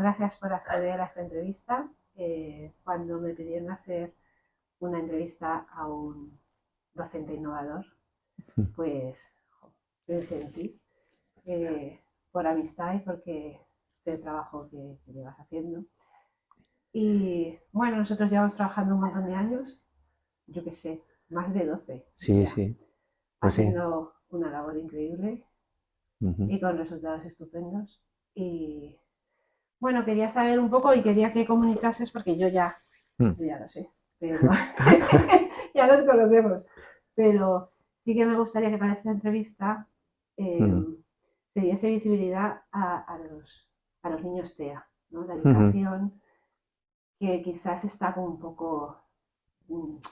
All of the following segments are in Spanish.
Gracias por acceder a esta entrevista. Cuando me pidieron hacer una entrevista a un docente innovador, pues pensé en ti, por amistad y porque sé el trabajo que llevas haciendo. Y bueno, nosotros llevamos trabajando un montón de años, yo qué sé, más de 12 Sí, diría, sí, pues sí. haciendo una labor increíble Ujú. y con resultados estupendos. Y bueno, quería saber un poco y quería que comunicases, porque Mm. yo ya lo sé, pero ya nos conocemos. Pero sí que me gustaría que para esta entrevista eh, Mm. se diese visibilidad a los niños TEA, ¿no? La Ujú. educación que quizás está como un poco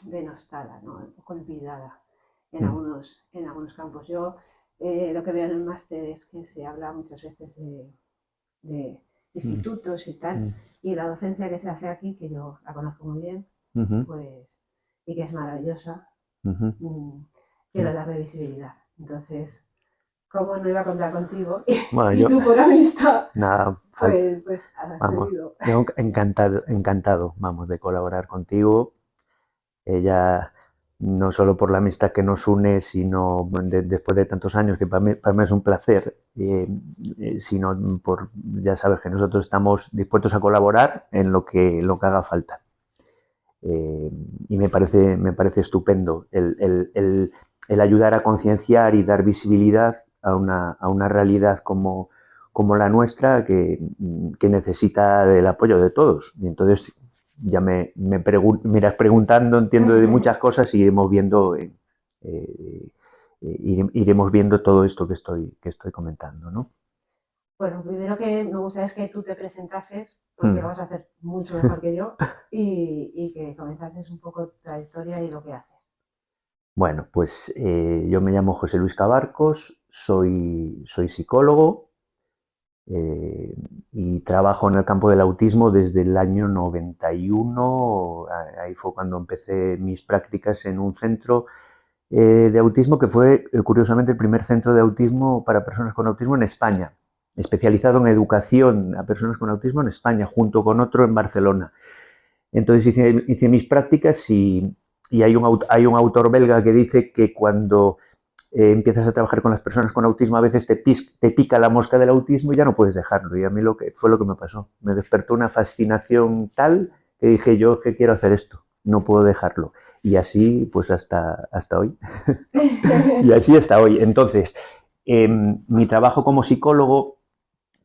denostada, ¿no? Un poco olvidada Mm. en algunos campos. Yo lo que veo en el máster es que se habla muchas veces de Mm. institutos y tal, Mm. y la docencia que se hace aquí, que yo la conozco muy bien, Ujú. pues, y que es maravillosa, Ujú. mmm, quiero Mm. darle visibilidad. Entonces, ¿cómo no iba a contar contigo? Bueno, Y tú por amistad, nada, pues has vamos, accedido. yo encantado, encantado, vamos, de colaborar contigo. Ella, no solo por la amistad que nos une, sino después de tantos años, que para mí es un placer, sino por, ya sabes que nosotros estamos dispuestos a colaborar en lo que haga falta. Eh, y me parece estupendo el ayudar a concienciar y dar visibilidad a una realidad como la nuestra que necesita del apoyo de todos. Y entonces ya me irás preguntando, entiendo de muchas cosas y iremos viendo, iremos viendo todo esto que estoy comentando, ¿no? Bueno, primero que me gustaría es que tú te presentases, porque lo Hmm. vas a hacer mucho mejor que yo, y que comentases un poco tu trayectoria y lo que haces. Bueno, pues yo me llamo José Luis Cabarcos, soy psicólogo, eh, y trabajo en el campo del autismo desde el año 91. Ahí fue cuando empecé mis prácticas en un centro de autismo que fue, curiosamente, el primer centro de autismo para personas con autismo en España, especializado en educación a personas con autismo en España, junto con otro en Barcelona. Entonces hice mis prácticas y hay un autor belga que dice que cuando empiezas a trabajar con las personas con autismo, a veces te pica la mosca del autismo y ya no puedes dejarlo. Y a mí fue lo que me pasó. Me despertó una fascinación tal que dije yo que quiero hacer esto, no puedo dejarlo. Y así pues hasta hoy. Y así hasta hoy. Entonces, mi trabajo como psicólogo,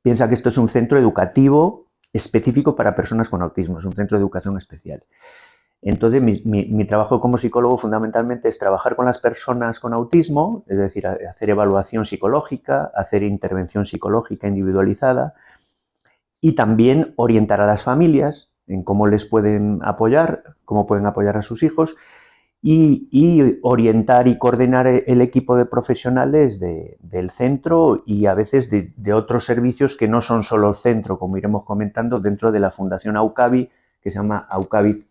piensa que esto es un centro educativo específico para personas con autismo, es un centro de educación especial. Entonces, mi trabajo como psicólogo fundamentalmente es trabajar con las personas con autismo, es decir, hacer evaluación psicológica, hacer intervención psicológica individualizada y también orientar a las familias en cómo les pueden apoyar, cómo pueden apoyar a sus hijos y orientar y coordinar el equipo de profesionales del centro y a veces de otros servicios que no son solo el centro, como iremos comentando, dentro de la Fundación AUCAVI, que se llama AUCAVI.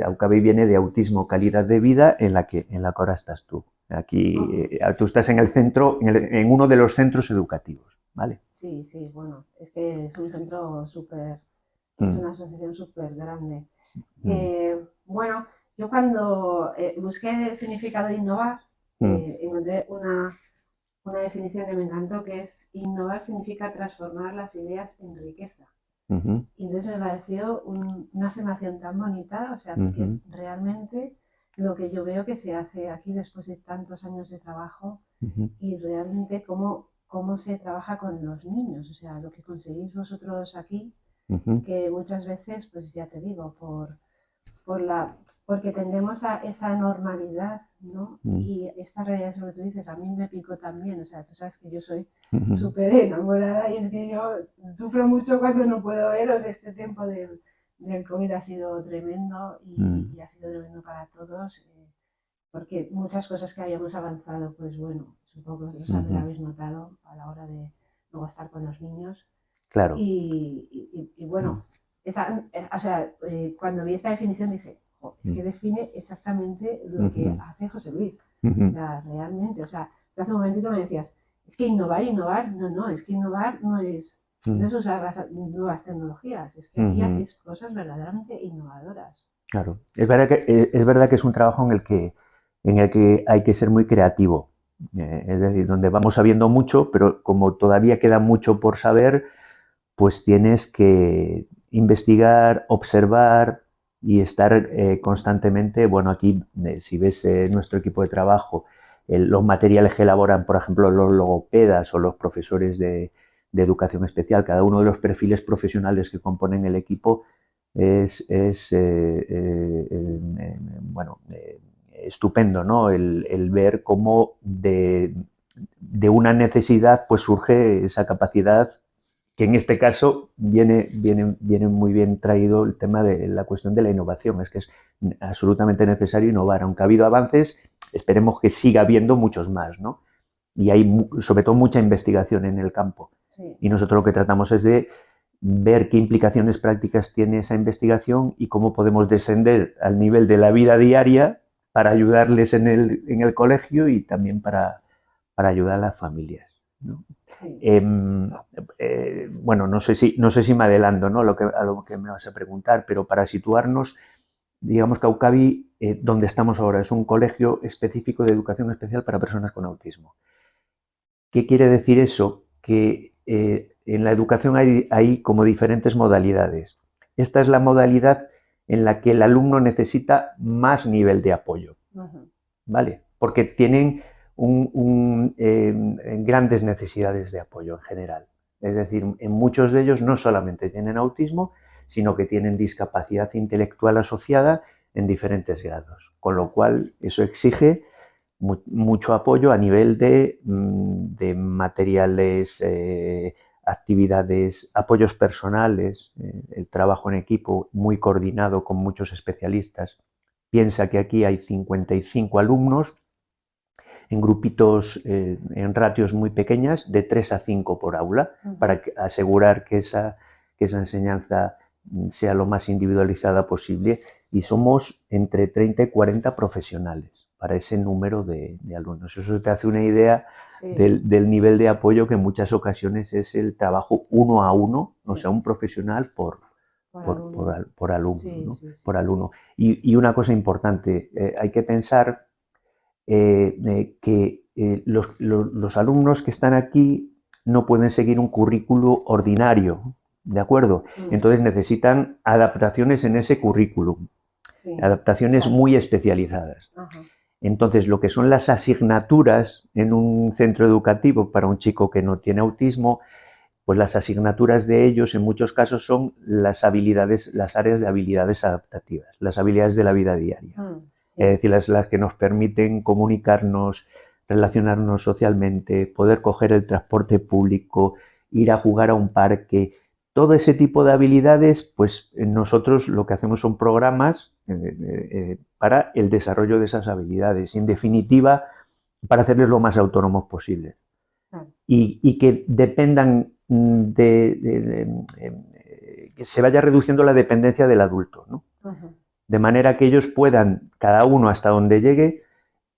AUCAVI viene de Autismo Calidad de Vida, en la que ahora estás tú. Aquí, Ujú. tú estás en el centro, en uno de los centros educativos, ¿vale? Sí, sí, bueno, es que es un centro súper, es Mm. una asociación súper grande. Mm. Bueno, yo cuando busqué el significado de innovar, Mm. encontré una definición que me encantó, que es innovar significa transformar las ideas en riqueza. Mm. Y entonces me pareció una afirmación tan bonita, o sea, porque Mm. es realmente lo que yo veo que se hace aquí después de tantos años de trabajo Mm. y realmente cómo se trabaja con los niños, o sea, lo que conseguís vosotros aquí, Mm. que muchas veces, pues ya te digo, por la, porque tendemos a esa normalidad, ¿no? Mm. Y esta realidad, sobre tú dices, a mí me picó también, o sea, tú sabes que yo soy Mm. súper enamorada y es que yo sufro mucho cuando no puedo veros. Este tiempo del COVID ha sido tremendo Mm. y ha sido tremendo para todos, porque muchas cosas que habíamos avanzado, pues bueno, supongo que vosotros también lo Mm. habéis notado a la hora de luego estar con los niños. Claro. Y Mm. bueno, o sea, cuando vi esta definición dije, "Jo, es Mm. que define exactamente lo que Mm. hace José Luis. O Mm. sea, realmente, o sea, tú hace un momentito me decías, es que innovar, innovar, no, no, es que innovar no es no es usar las nuevas tecnologías, es que aquí Ujú. hacéis cosas verdaderamente innovadoras. Claro, es verdad que es un trabajo en el que hay que ser muy creativo. Es decir, donde vamos sabiendo mucho, pero como todavía queda mucho por saber, pues tienes que investigar, observar y estar constantemente, bueno, aquí si ves nuestro equipo de trabajo, los materiales que elaboran, por ejemplo, los logopedas o los profesores de educación especial, cada uno de los perfiles profesionales que componen el equipo es bueno, estupendo, ¿no? El ver cómo de una necesidad pues surge esa capacidad que en este caso viene muy bien traído el tema de la cuestión de la innovación. Es que es absolutamente necesario innovar. Aunque ha habido avances, esperemos que siga habiendo muchos más, ¿no? Y hay sobre todo mucha investigación en el campo. Sí. Y nosotros lo que tratamos es de ver qué implicaciones prácticas tiene esa investigación y cómo podemos descender al nivel de la vida diaria para ayudarles en el colegio y también para ayudar a las familias, ¿no? Sí. Bueno, no sé si me adelanto, ¿no? A lo que me vas a preguntar, pero para situarnos, digamos que Aucavi, donde estamos ahora, es un colegio específico de educación especial para personas con autismo. ¿Qué quiere decir eso? Que en la educación hay como diferentes modalidades. Esta es la modalidad en la que el alumno necesita más nivel de apoyo, ¿vale? Porque tienen grandes necesidades de apoyo en general. Es decir, en muchos de ellos no solamente tienen autismo, sino que tienen discapacidad intelectual asociada en diferentes grados. Con lo cual, eso exige mucho apoyo a nivel de materiales, actividades, apoyos personales, el trabajo en equipo muy coordinado con muchos especialistas. Piensa que aquí hay 55 alumnos en grupitos, en ratios muy pequeñas, de 3 a 5 por aula, para asegurar que esa enseñanza sea lo más individualizada posible. Y somos entre 30 y 40 profesionales para ese número de alumnos. Eso te hace una idea del nivel de apoyo que en muchas ocasiones es el trabajo uno a uno, o sea, un profesional por alumno, ¿no? Por alumno. Y una cosa importante, hay que pensar que los alumnos que están aquí no pueden seguir un currículo ordinario, ¿de acuerdo? Entonces necesitan adaptaciones en ese currículum, adaptaciones muy especializadas. Entonces, lo que son las asignaturas en un centro educativo para un chico que no tiene autismo, pues las asignaturas de ellos en muchos casos son las habilidades, las áreas de habilidades adaptativas, las habilidades de la vida diaria. Es decir, las que nos permiten comunicarnos, relacionarnos socialmente, poder coger el transporte público, ir a jugar a un parque. Todo ese tipo de habilidades, pues nosotros lo que hacemos son programas para el desarrollo de esas habilidades. Y en definitiva, para hacerles lo más autónomos posible. Y que dependan que se vaya reduciendo la dependencia del adulto, ¿no? De manera que ellos puedan, cada uno hasta donde llegue,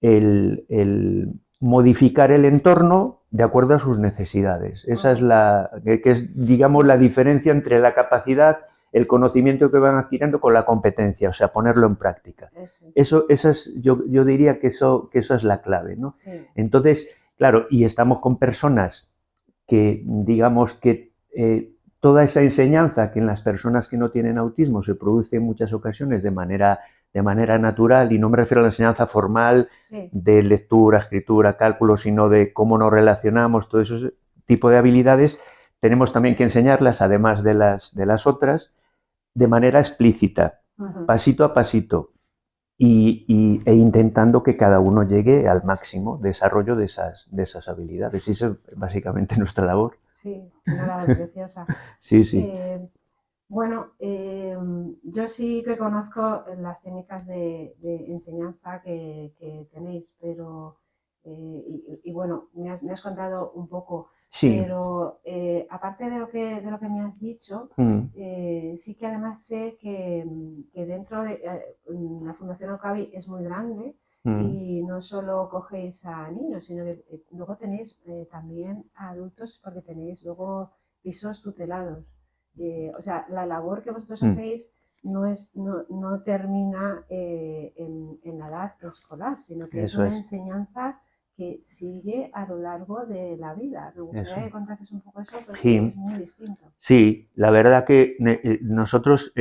el modificar el entorno de acuerdo a sus necesidades. Esa es que es, digamos, la diferencia entre la capacidad, el conocimiento que van adquiriendo con la competencia, o sea, ponerlo en práctica. Yo diría que eso es la clave, ¿no? Entonces, claro, y estamos con personas que, digamos, que toda esa enseñanza que en las personas que no tienen autismo se produce en muchas ocasiones de manera natural, y no me refiero a la enseñanza formal de lectura, escritura, cálculo, sino de cómo nos relacionamos, todo ese tipo de habilidades, tenemos también que enseñarlas, además de las otras, de manera explícita, pasito a pasito, e intentando que cada uno llegue al máximo desarrollo de esas habilidades. Y eso es básicamente nuestra labor. Sí, una labor preciosa. Sí, sí. Bueno, yo sí que conozco las técnicas de enseñanza que tenéis, pero, y bueno, me has contado un poco, Sí. pero aparte de lo que me has dicho, sí que además sé que dentro de la Fundación Aucavi es muy grande y no solo cogéis a niños, sino que luego tenéis también a adultos, porque tenéis luego pisos tutelados. O sea, la labor que vosotros Mm. hacéis no termina en la edad escolar, sino que es Eso una es, enseñanza que sigue a lo largo de la vida. Me gustaría que eso. contases un poco eso porque es Sí, muy distinto. sí, la verdad que nosotros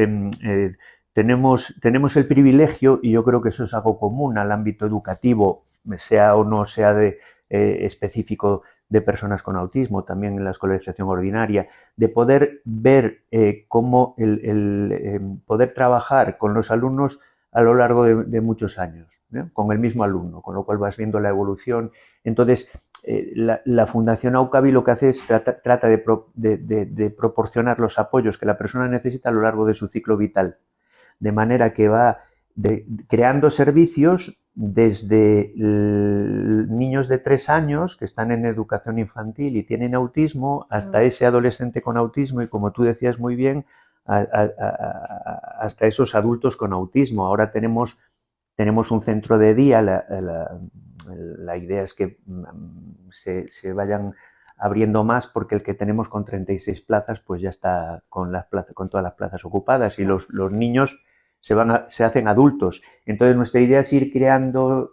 tenemos el privilegio, y yo creo que eso es algo común al ámbito educativo, sea o no sea específico de personas con autismo, también en la escolarización ordinaria, de poder ver cómo poder trabajar con los alumnos a lo largo de muchos años, ¿no? Con el mismo alumno, con lo cual vas viendo la evolución. Entonces, la Fundación Aucavi lo que hace es trata de proporcionar los apoyos que la persona necesita a lo largo de su ciclo vital, de manera que va creando servicios desde niños de 3 años que están en educación infantil y tienen autismo hasta ese adolescente con autismo y, como tú decías muy bien, hasta esos adultos con autismo. Ahora tenemos un centro de día, la idea es que se vayan abriendo más, porque el que tenemos con 36 plazas pues ya está con todas las plazas ocupadas, y los niños se hacen adultos. Entonces nuestra idea es ir creando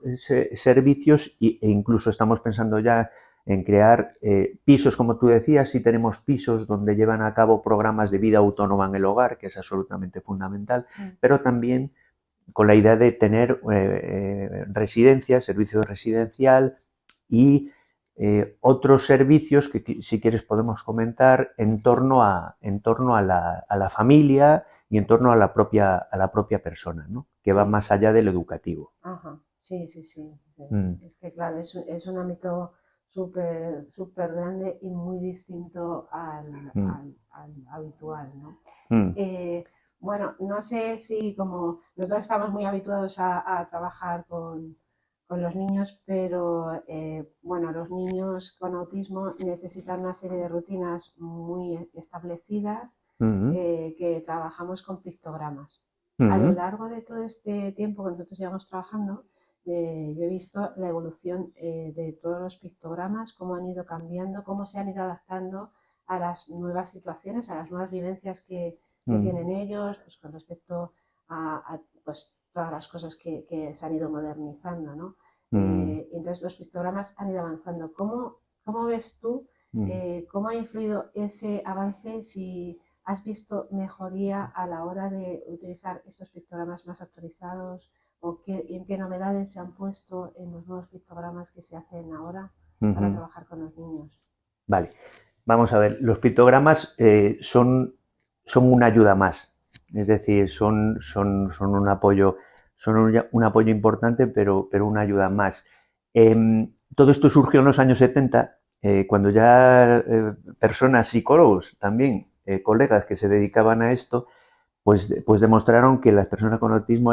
servicios e incluso estamos pensando ya en crear pisos, como tú decías. Sí, tenemos pisos donde llevan a cabo programas de vida autónoma en el hogar, que es absolutamente fundamental, pero también con la idea de tener residencias, servicio residencial y otros servicios que, si quieres, podemos comentar en torno a la familia y en torno a la propia persona, ¿no? Que va Sí. más allá del educativo. Ajá, sí, sí, sí. Mm, Es que claro, es un ámbito súper grande y muy distinto mm, al habitual, ¿no? mm, Eh, bueno, no sé si como nosotros estamos muy habituados a trabajar con los niños, pero bueno, los niños con autismo necesitan una serie de rutinas muy establecidas, mm, que trabajamos con pictogramas. A lo mm, largo de todo este tiempo que nosotros llevamos trabajando, yo he visto la evolución de todos los pictogramas, cómo han ido cambiando, cómo se han ido adaptando a las nuevas situaciones, a las nuevas vivencias que mm, tienen ellos, pues con respecto pues, todas las cosas que se han ido modernizando, ¿no? mm, Entonces los pictogramas han ido avanzando. ¿Cómo ves tú mm. cómo ha influido ese avance? Si has visto mejoría a la hora de utilizar estos pictogramas más actualizados, o en qué novedades se han puesto en los nuevos pictogramas que se hacen ahora para Ujú. trabajar con los niños. Vale, vamos a ver, los pictogramas son una ayuda más, es decir, son un apoyo importante, pero una ayuda más. Todo esto surgió en los años 70, cuando ya personas, psicólogos también, colegas que se dedicaban a esto, pues demostraron que las personas con autismo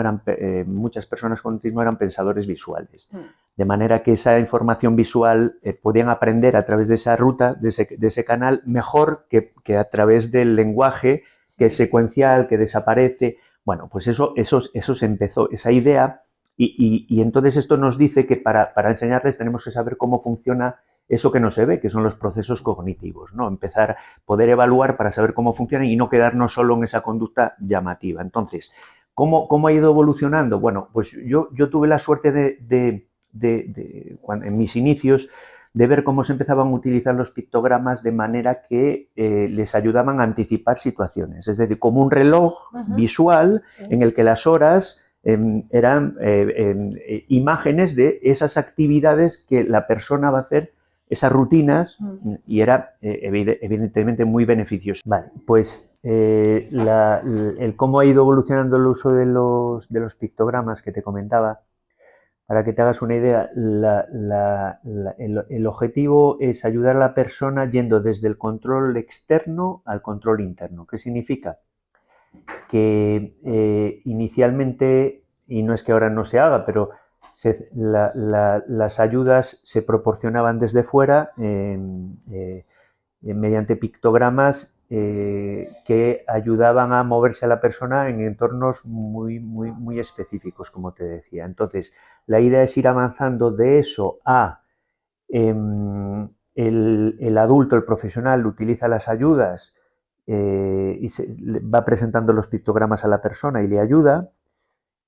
muchas personas con autismo eran pensadores visuales. Mm. De manera que esa información visual podían aprender a través de esa ruta, de ese canal, mejor que a través del lenguaje, que es Sí. secuencial, que desaparece. Bueno, pues eso se empezó, esa idea, y entonces esto nos dice que para enseñarles tenemos que saber cómo funciona eso que no se ve, que son los procesos cognitivos, ¿no? Empezar, poder evaluar para saber cómo funcionan y no quedarnos solo en esa conducta llamativa. Entonces, ¿cómo ha ido evolucionando? Bueno, pues yo tuve la suerte en mis inicios, de ver cómo se empezaban a utilizar los pictogramas de manera que les ayudaban a anticipar situaciones. Es decir, como un reloj visual Sí. en el que las horas eran imágenes de esas actividades que la persona va a hacer, esas rutinas, y era evidentemente muy beneficioso. Vale, pues el cómo ha ido evolucionando el uso de los pictogramas que te comentaba. Para que te hagas una idea, el objetivo es ayudar a la persona yendo desde el control externo al control interno. ¿Qué significa? Que inicialmente, y no es que ahora no se haga, pero las ayudas se proporcionaban desde fuera mediante pictogramas que ayudaban a moverse a la persona en entornos muy específicos, como te decía. Entonces, la idea es ir avanzando de eso a el adulto, el profesional, utiliza las ayudas y va presentando los pictogramas a la persona y le ayuda.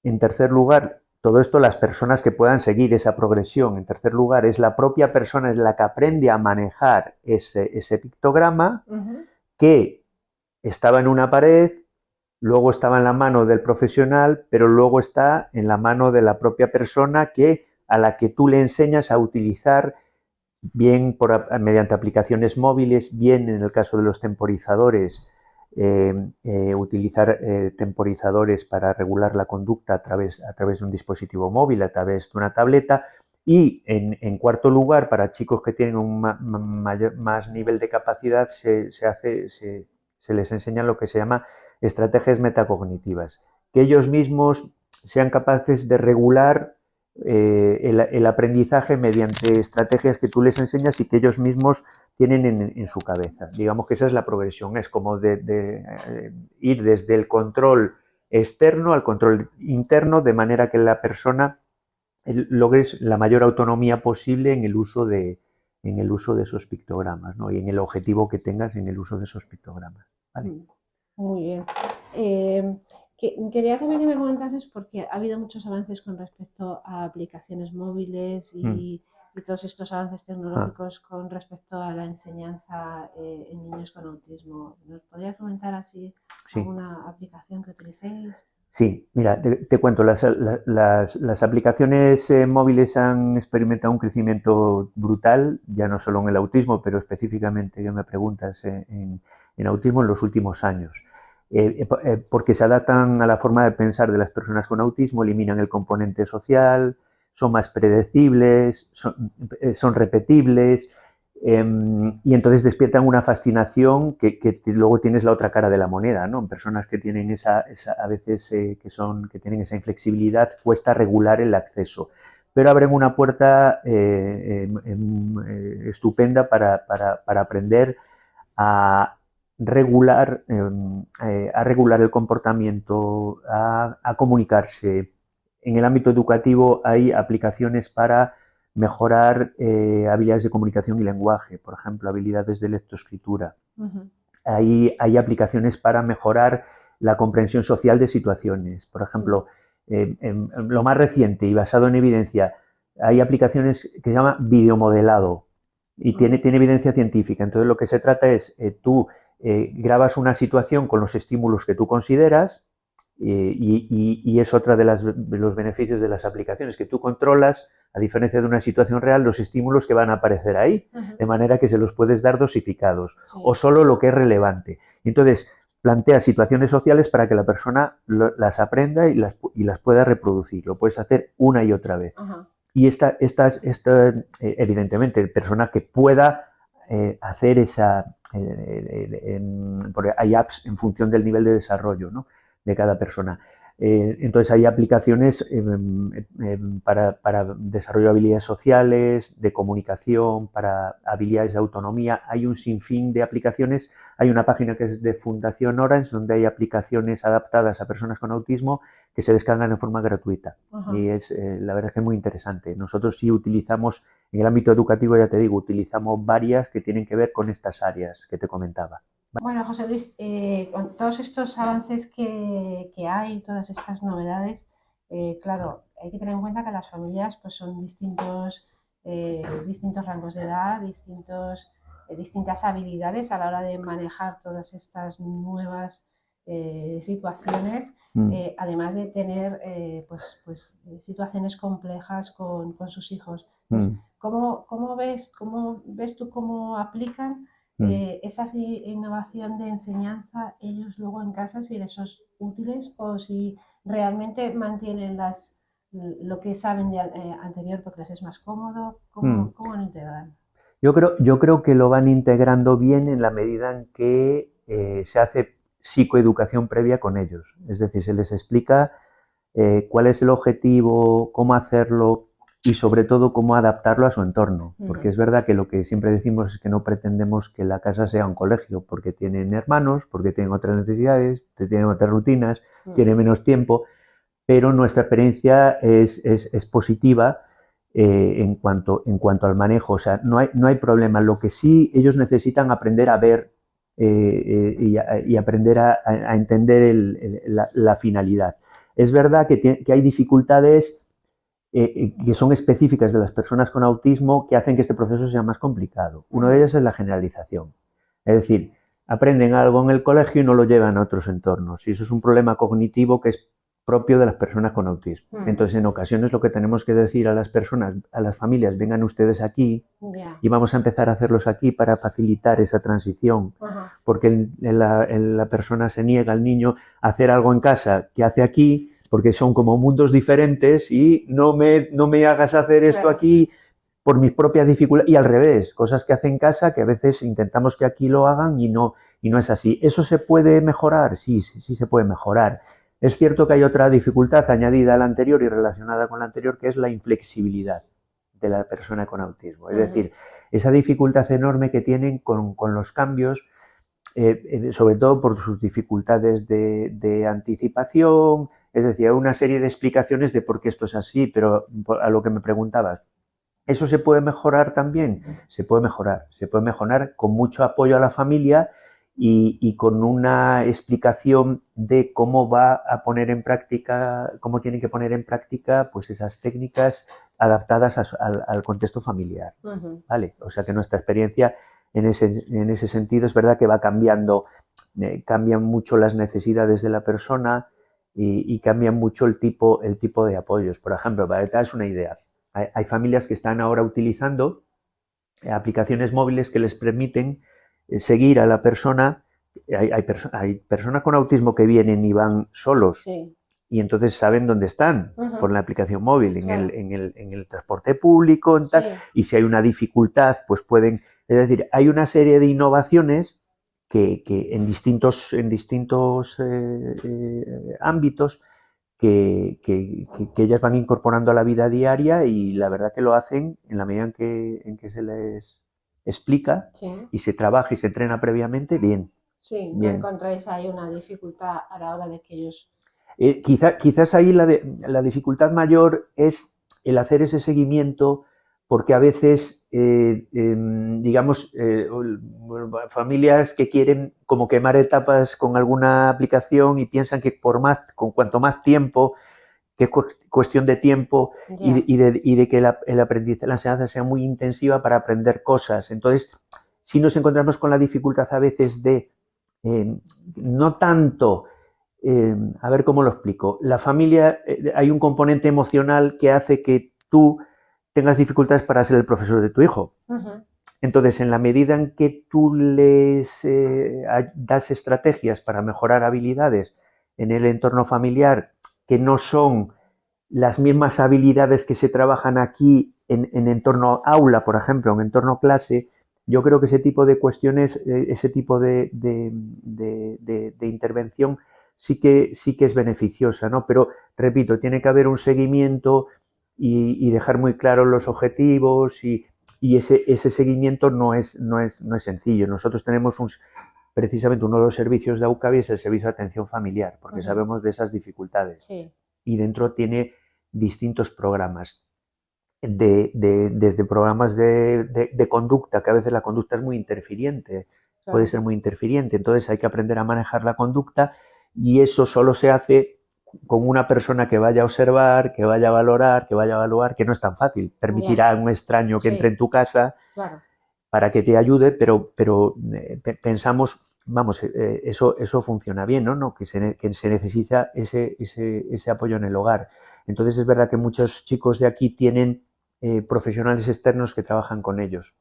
En tercer lugar, todo esto las personas que puedan seguir esa progresión. En tercer lugar, es la propia persona es la que aprende a manejar ese pictograma que estaba en una pared, luego estaba en la mano del profesional, pero luego está en la mano de la propia persona a la que tú le enseñas a utilizar bien mediante aplicaciones móviles, bien en el caso de los temporizadores, utilizar temporizadores para regular la conducta a través de un dispositivo móvil, a través de una tableta. Y en cuarto lugar, para chicos que tienen un más nivel de capacidad, se les enseña lo que se llama estrategias metacognitivas, que ellos mismos sean capaces de regular el aprendizaje mediante estrategias que tú les enseñas y que ellos mismos tienen en su cabeza. Digamos que esa es la progresión, es como ir desde el control externo al control interno, de manera que la persona logres la mayor autonomía posible en el uso de esos pictogramas, ¿no? Y en el objetivo que tengas en el uso de esos pictogramas. ¿Vale? Muy bien. Quería también que me comentases, porque ha habido muchos avances con respecto a aplicaciones móviles y todos estos avances tecnológicos con respecto a la enseñanza en niños con autismo. ¿Nos podrías comentar así alguna aplicación que utilicéis? Sí, mira, te cuento, las aplicaciones móviles han experimentado un crecimiento brutal, ya no solo en el autismo, pero específicamente, que me preguntas, en autismo en los últimos años. Porque se adaptan a la forma de pensar de las personas con autismo, eliminan el componente social, son más predecibles, son repetibles, y entonces despiertan una fascinación que luego tienes la otra cara de la moneda, ¿no? En personas que tienen a veces que tienen esa inflexibilidad, cuesta regular el acceso, pero abren una puerta estupenda para aprender a regular el comportamiento, a comunicarse. En el ámbito educativo hay aplicaciones para mejorar habilidades de comunicación y lenguaje, por ejemplo, habilidades de lectoescritura. Hay aplicaciones para mejorar la comprensión social de situaciones. Por ejemplo, en lo más reciente y basado en evidencia, hay aplicaciones que se llama videomodelado y tiene evidencia científica. Entonces, lo que se trata es, tú grabas una situación con los estímulos que tú consideras, y es otra de los beneficios de las aplicaciones, que tú controlas, a diferencia de una situación real, los estímulos que van a aparecer ahí, de manera que se los puedes dar dosificados, o solo lo que es relevante. Entonces, plantea situaciones sociales para que la persona las aprenda y las pueda reproducir. Lo puedes hacer una y otra vez. Y evidentemente, persona que pueda hacer porque hay apps en función del nivel de desarrollo, ¿no?, de cada persona. Entonces hay aplicaciones para desarrollo de habilidades sociales, de comunicación, para habilidades de autonomía. Hay un sinfín de aplicaciones. Hay una página que es de Fundación Orange, donde hay aplicaciones adaptadas a personas con autismo que se descargan de forma gratuita. Y la verdad es que es muy interesante. Nosotros sí utilizamos, en el ámbito educativo, ya te digo, utilizamos varias que tienen que ver con estas áreas que te comentaba. Bueno, José Luis, con todos estos avances que hay, todas estas novedades, claro, hay que tener en cuenta que las familias pues, son distintos rangos de edad, distintas habilidades a la hora de manejar todas estas nuevas situaciones, además de tener situaciones complejas con sus hijos. Entonces, ¿cómo ves tú cómo aplican esa innovación de enseñanza ellos luego en casa, si les son útiles o si realmente mantienen lo que saben de anterior porque les es más cómodo? ¿Cómo lo integran? Yo creo que lo van integrando bien en la medida en que se hace psicoeducación previa con ellos. Es decir, se les explica cuál es el objetivo, cómo hacerlo y sobre todo cómo adaptarlo a su entorno. Porque es verdad que lo que siempre decimos es que no pretendemos que la casa sea un colegio, porque tienen hermanos, porque tienen otras necesidades, tienen otras rutinas, tienen menos tiempo, pero nuestra experiencia es positiva en cuanto al manejo. O sea, no hay problema. Lo que sí ellos necesitan aprender a ver y aprender a entender la finalidad. Es verdad que hay dificultades que son específicas de las personas con autismo que hacen que este proceso sea más complicado. Una de ellas es la generalización. Es decir, aprenden algo en el colegio y no lo llevan a otros entornos. Y eso es un problema cognitivo que es propio de las personas con autismo. Entonces, en ocasiones lo que tenemos que decir a las personas, a las familias, vengan ustedes aquí y vamos a empezar a hacerlos aquí para facilitar esa transición. Porque la persona se niega, al niño, a hacer algo en casa que hace aquí, porque son como mundos diferentes y no me hagas hacer esto aquí por mis propias dificultades, y al revés, cosas que hace en casa que a veces intentamos que aquí lo hagan y no es así. ¿Eso se puede mejorar? Sí se puede mejorar. Es cierto que hay otra dificultad añadida a la anterior y relacionada con la anterior, que es la inflexibilidad de la persona con autismo. Es decir, esa dificultad enorme que tienen con los cambios, sobre todo por sus dificultades de anticipación. Es decir, hay una serie de explicaciones de por qué esto es así, pero a lo que me preguntabas, ¿eso se puede mejorar también? Se puede mejorar con mucho apoyo a la familia y con una explicación de cómo va a poner en práctica, cómo tienen que poner en práctica pues esas técnicas adaptadas al contexto familiar. ¿Vale? O sea que nuestra experiencia en ese sentido es verdad que va cambiando, cambian mucho las necesidades de la persona y cambian mucho el tipo de apoyos. Por ejemplo, para que te hagas una idea, hay familias que están ahora utilizando aplicaciones móviles que les permiten seguir a la persona. Hay personas con autismo que vienen y van solos y entonces saben dónde están por la aplicación móvil, en el transporte público, tal, y si hay una dificultad, pues pueden. Es decir, hay una serie de innovaciones que en distintos ámbitos que ellas van incorporando a la vida diaria, y la verdad que lo hacen en la medida en que se les explica y se trabaja y se entrena previamente, bien. Sí, no encontráis ahí una dificultad a la hora de que ellos... Quizás ahí la dificultad mayor es el hacer ese seguimiento, porque a veces, digamos, familias que quieren como quemar etapas con alguna aplicación y piensan que con cuanto más tiempo, que es cuestión de tiempo y de que el aprendizaje, la enseñanza sea muy intensiva para aprender cosas. Entonces, sí nos encontramos con la dificultad a veces de no tanto, a ver cómo lo explico, la familia, hay un componente emocional que hace que tú tengas dificultades para ser el profesor de tu hijo. Entonces, en la medida en que tú les das estrategias para mejorar habilidades en el entorno familiar, que no son las mismas habilidades que se trabajan aquí en entorno aula, por ejemplo, en entorno clase, yo creo que ese tipo de cuestiones, ese tipo de intervención sí que es beneficiosa, ¿no? Pero, repito, tiene que haber un seguimiento y dejar muy claros los objetivos, y ese seguimiento no es sencillo. Nosotros tenemos precisamente uno de los servicios de AUCAVI es el servicio de atención familiar, porque sabemos de esas dificultades. Y dentro tiene distintos programas, desde programas de conducta, que a veces la conducta es muy interfiriente, puede ser muy interfiriente, entonces hay que aprender a manejar la conducta, y eso solo se hace con una persona que vaya a observar, que vaya a valorar, que vaya a evaluar, que no es tan fácil. Permitirá a un extraño que entre en tu casa para que te ayude, pero pensamos, vamos, eso funciona bien, ¿no? Que se necesita ese apoyo en el hogar. Entonces es verdad que muchos chicos de aquí tienen profesionales externos que trabajan con ellos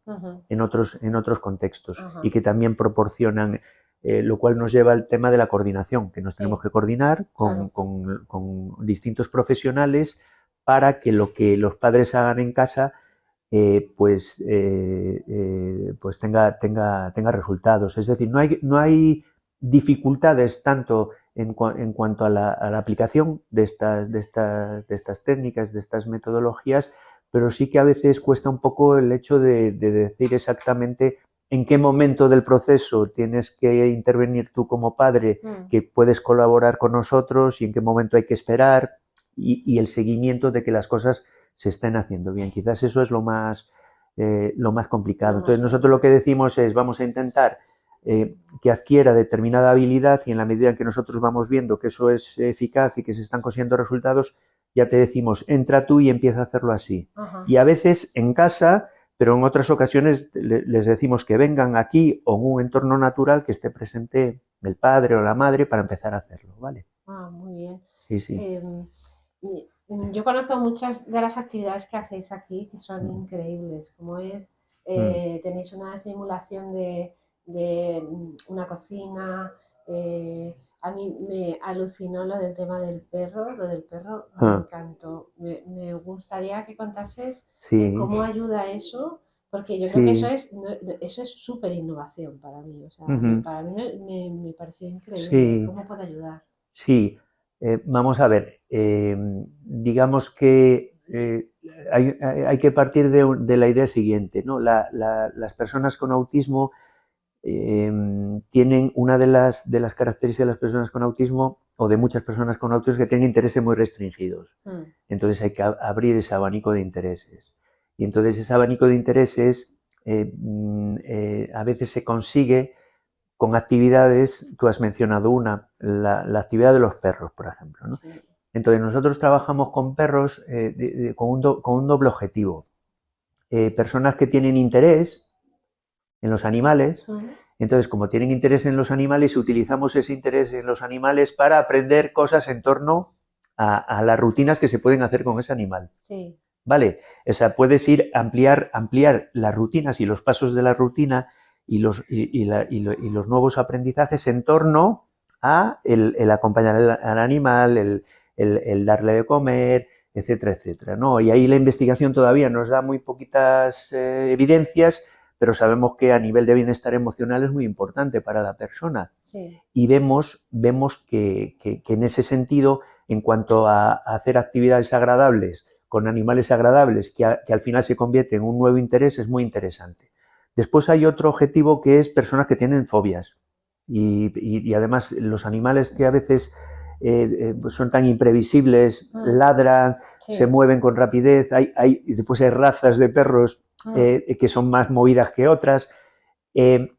en otros contextos y que también proporcionan, lo cual nos lleva al tema de la coordinación, que nos tenemos que coordinar con distintos profesionales para que lo que los padres hagan en casa pues tenga resultados. Es decir, no hay dificultades tanto en cuanto a la aplicación de estas técnicas, de estas metodologías, pero sí que a veces cuesta un poco el hecho de decir exactamente en qué momento del proceso tienes que intervenir tú como padre, que puedes colaborar con nosotros, y en qué momento hay que esperar, y el seguimiento de que las cosas se estén haciendo bien. Quizás eso es lo más complicado. Lo más Entonces nosotros lo que decimos es, vamos a intentar que adquiera determinada habilidad y en la medida en que nosotros vamos viendo que eso es eficaz y que se están consiguiendo resultados, ya te decimos, entra tú y empieza a hacerlo así. Ajá. Y a veces en casa, pero en otras ocasiones les decimos que vengan aquí o en un entorno natural que esté presente el padre o la madre para empezar a hacerlo, ¿vale? Ah, muy bien. Sí, sí. Yo conozco muchas de las actividades que hacéis aquí que son Mm, increíbles, como es, mm, tenéis una simulación de una cocina. A mí me alucinó lo del tema del perro, lo del perro me ah, encantó. Me gustaría que contases sí, cómo ayuda eso, porque yo creo que sí. eso es súper innovación para mí. O sea, Ujú, para mí me pareció increíble. sí, ¿Cómo puede ayudar? sí. Vamos a ver, digamos que hay que partir de la idea siguiente, ¿no? Las personas con autismo tienen una de las características de las personas con autismo o de muchas personas con autismo que tienen intereses muy restringidos. Mm, Entonces hay que abrir ese abanico de intereses. Y entonces ese abanico de intereses a veces se consigue con actividades, tú has mencionado una, la actividad de los perros, por ejemplo, ¿no? sí. Entonces nosotros trabajamos con perros con un doble objetivo. Personas que tienen interés en los animales. Mm, Entonces, como tienen interés en los animales, utilizamos ese interés en los animales para aprender cosas en torno a las rutinas que se pueden hacer con ese animal. sí. ¿Vale? O sea, puedes ir a ampliar las rutinas y los pasos de la rutina y los nuevos aprendizajes en torno a el acompañar al animal, el darle de comer, etcétera, etcétera, ¿no? Y ahí la investigación todavía nos da muy poquitas evidencias, pero sabemos que a nivel de bienestar emocional es muy importante para la persona. Sí, Y vemos que en ese sentido, en cuanto a hacer actividades agradables con animales agradables, que al final se convierte en un nuevo interés, es muy interesante. Después hay otro objetivo que es personas que tienen fobias. Y además los animales que a veces pues son tan imprevisibles, mm, ladran, se sí, mueven con rapidez, después hay razas de perros mm, que son más movidas que otras. Eh,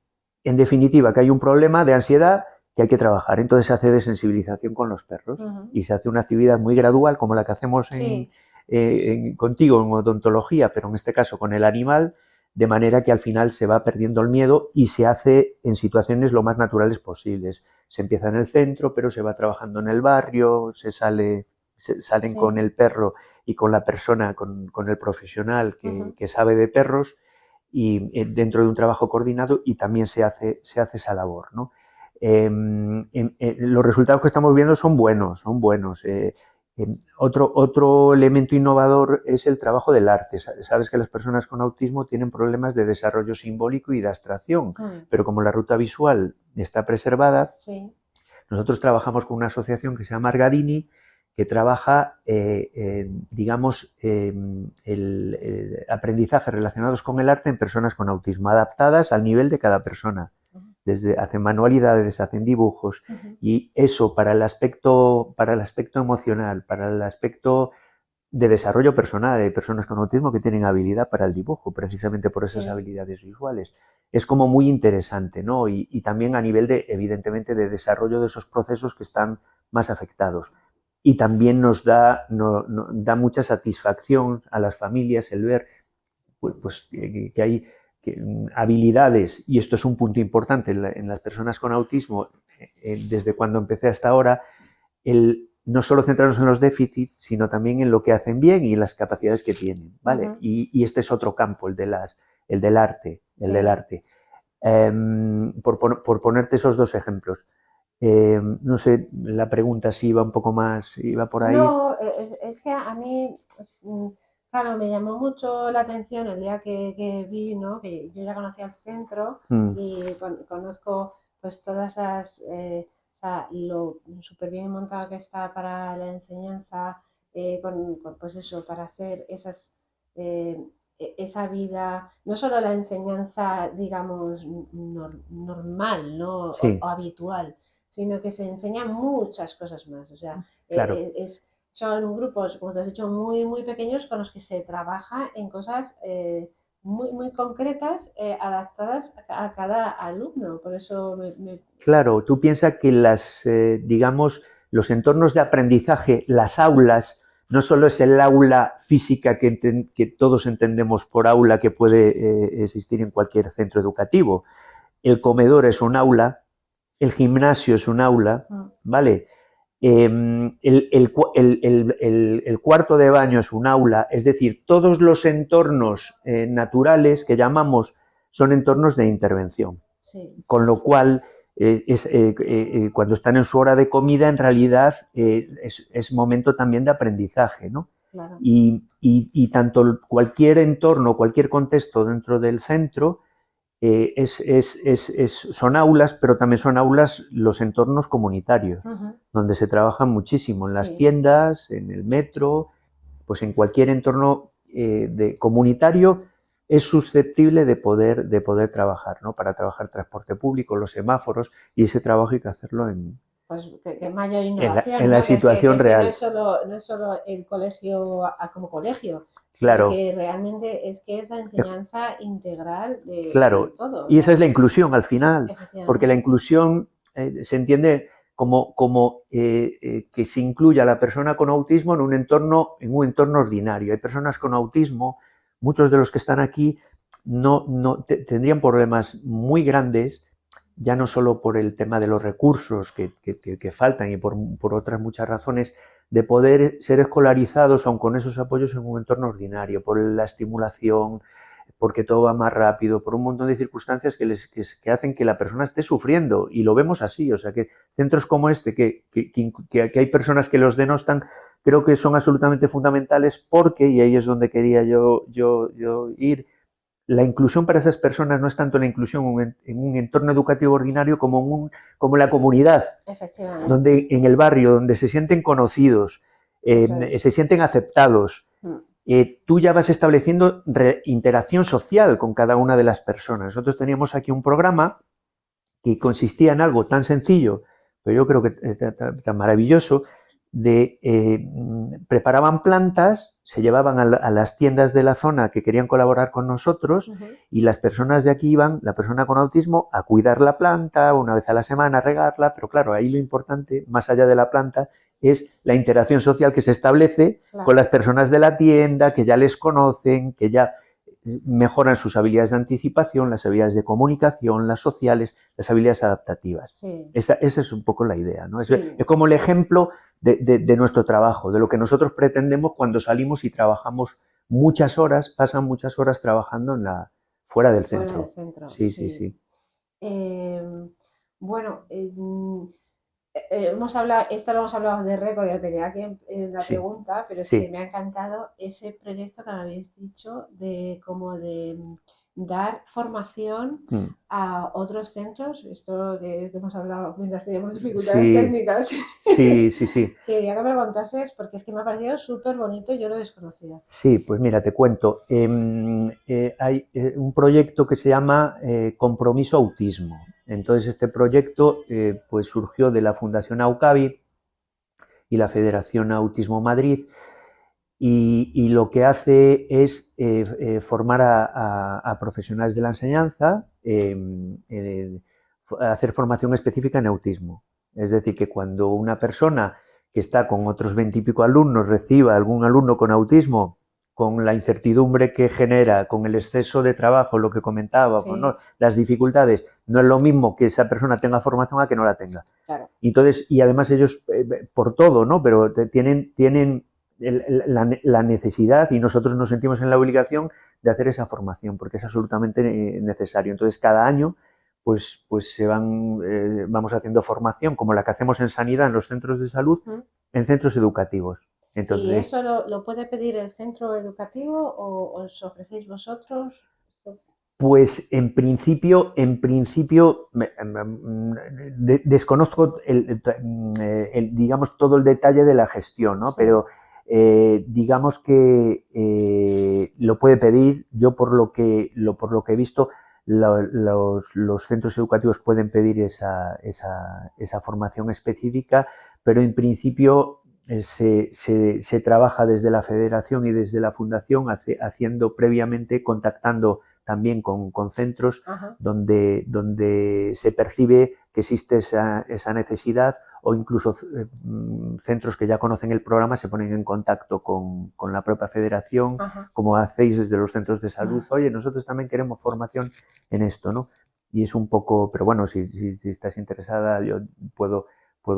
en definitiva, que hay un problema de ansiedad que hay que trabajar. Entonces se hace de sensibilización con los perros ujú, y se hace una actividad muy gradual como la que hacemos sí, contigo en odontología, pero en este caso con el animal, de manera que al final se va perdiendo el miedo y se hace en situaciones lo más naturales posibles. Se empieza en el centro, pero se va trabajando en el barrio, salen con sí, el perro y con la persona, con el profesional ujú, que sabe de perros y dentro de un trabajo coordinado y también se hace esa labor, ¿no? Los resultados que estamos viendo son buenos, son buenos. Otro elemento innovador es el trabajo del arte. Sabes que las personas con autismo tienen problemas de desarrollo simbólico y de abstracción, mm, pero como la ruta visual está preservada, sí, nosotros trabajamos con una asociación que se llama Argadini, que trabaja, digamos, aprendizajes relacionados con el arte en personas con autismo, adaptadas al nivel de cada persona. ujú, Desde hacen manualidades, hacen dibujos, ujú, y eso para el aspecto emocional, para el aspecto de desarrollo personal. Hay personas con autismo que tienen habilidad para el dibujo, precisamente por esas sí, habilidades visuales. Es como muy interesante, ¿no? Y también a nivel de, evidentemente, de desarrollo de esos procesos que están más afectados. Y también nos da, da mucha satisfacción a las familias el ver pues, que hay habilidades, y esto es un punto importante en las personas con autismo, desde cuando empecé hasta ahora, el no solo centrarnos en los déficits, sino también en lo que hacen bien y en las capacidades que tienen, ¿vale? ujú, Y este es otro campo, el del arte, el del sí. arte. Por ponerte esos dos ejemplos. No sé, la pregunta si iba un poco más, iba por ahí. No, es que a mí, claro, me llamó mucho la atención el día que vi, ¿no? Que yo ya conocía el centro Mm, y conozco pues todas las, o sea, lo súper bien montado que está para la enseñanza, pues eso, para hacer eh, esa vida, no solo la enseñanza, digamos, normal, ¿no? O sí, habitual, sino que se enseñan muchas cosas más, o sea, claro. son grupos, como te has dicho, muy, muy pequeños con los que se trabaja en cosas muy, muy concretas, adaptadas a cada alumno. Por eso Claro, tú piensas que digamos, los entornos de aprendizaje, las aulas, no solo es el aula física que todos entendemos por aula que puede existir en cualquier centro educativo. El comedor es un aula, el gimnasio es un aula, ¿vale? El cuarto de baño es un aula, es decir, todos los entornos naturales que llamamos son entornos de intervención. Sí. Con lo cual, cuando están en su hora de comida, en realidad es momento también de aprendizaje, ¿no? Claro. Y tanto cualquier entorno, cualquier contexto dentro del centro son aulas, pero también son aulas los entornos comunitarios, donde se trabaja muchísimo, en las tiendas, en el metro, pues en cualquier entorno comunitario es susceptible de poder trabajar, ¿no? Para trabajar transporte público, los semáforos, y ese trabajo hay que hacerlo pues que mayor innovación, en la ¿no? situación Es que real. no es solo el colegio como colegio, sino Claro. que realmente es que es la enseñanza integral Claro, de todo. y esa es la inclusión al final, porque la Efectivamente. inclusión se entiende como que se incluya a la persona con autismo en un entorno ordinario. Hay personas con autismo, muchos de los que están aquí tendrían problemas muy grandes, ya no solo por el tema de los recursos que faltan y por otras muchas razones, de poder ser escolarizados, aun con esos apoyos, en un entorno ordinario, por la estimulación, porque todo va más rápido, por un montón de circunstancias que hacen que la persona esté sufriendo, y lo vemos así. O sea, que centros como este, que hay personas que los denostan, creo que son absolutamente fundamentales, porque, y ahí es donde quería yo ir, la inclusión para esas personas no es tanto la inclusión en un entorno educativo ordinario como en la comunidad, donde en el barrio, donde se sienten conocidos, se sienten aceptados. Tú ya vas estableciendo interacción social con cada una de las personas. Nosotros teníamos aquí un programa que consistía en algo tan sencillo, pero yo creo que tan maravilloso, preparaban plantas, se llevaban a las tiendas de la zona que querían colaborar con nosotros, y las personas de aquí iban, la persona con autismo, a cuidar la planta, una vez a la semana a regarla, pero claro, ahí lo importante, más allá de la planta, es la interacción social que se establece con las personas de la tienda, que ya les conocen, que ya mejoran sus habilidades de anticipación, las habilidades de comunicación, las sociales, las habilidades adaptativas. Sí. Esa es un poco la idea, ¿no? Sí. Es como el ejemplo de nuestro trabajo, de lo que nosotros pretendemos cuando salimos y trabajamos muchas horas, pasan muchas horas trabajando fuera del centro. Fuera del centro. Sí. Bueno, hemos hablado, esto lo hemos hablado de récord, ya tenía aquí en la pregunta, pero es que me ha encantado ese proyecto que me habéis dicho de dar formación a otros centros. Esto que hemos hablado mientras teníamos dificultades técnicas. Sí. Quería que me lo contases porque es que me ha parecido súper bonito y yo lo desconocía. Sí, pues mira, te cuento. Hay un proyecto que se llama Compromiso Autismo. Entonces, este proyecto pues surgió de la Fundación AUCAVI y la Federación Autismo Madrid, y lo que hace es formar a profesionales de la enseñanza, hacer formación específica en autismo. Es decir, que cuando una persona que está con otros 20 y pico alumnos reciba algún alumno con autismo, con la incertidumbre que genera, con el exceso de trabajo, lo que comentábamos, ¿no? Las dificultades, no es lo mismo que esa persona tenga formación a que no la tenga. Claro. Entonces, y además ellos, por todo, ¿no? Pero tienen la necesidad, y nosotros nos sentimos en la obligación de hacer esa formación, porque es absolutamente necesario. Entonces, cada año pues vamos haciendo formación, como la que hacemos en sanidad, en los centros de salud, en centros educativos. Entonces, ¿y eso lo puede pedir el centro educativo o os ofrecéis vosotros? Pues en principio desconozco digamos, todo el detalle de la gestión, ¿no? Pero digamos que lo puede pedir. Yo por lo que he visto, los centros educativos pueden pedir esa formación específica, pero en principio se trabaja desde la federación y desde la fundación haciendo previamente, contactando también con centros donde se percibe que existe esa necesidad, o incluso centros que ya conocen el programa se ponen en contacto con la propia federación, como hacéis desde los centros de salud. Oye, nosotros también queremos formación en esto, ¿no? Y es un poco, pero bueno, si estás interesada, yo puedo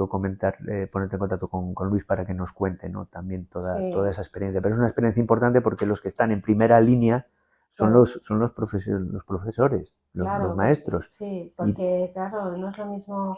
comentar, ponerte en contacto con Luis para que nos cuente, ¿no? También toda esa experiencia. Pero es una experiencia importante porque los que están en primera línea son los profesores, los maestros. Sí, porque claro, no es lo mismo,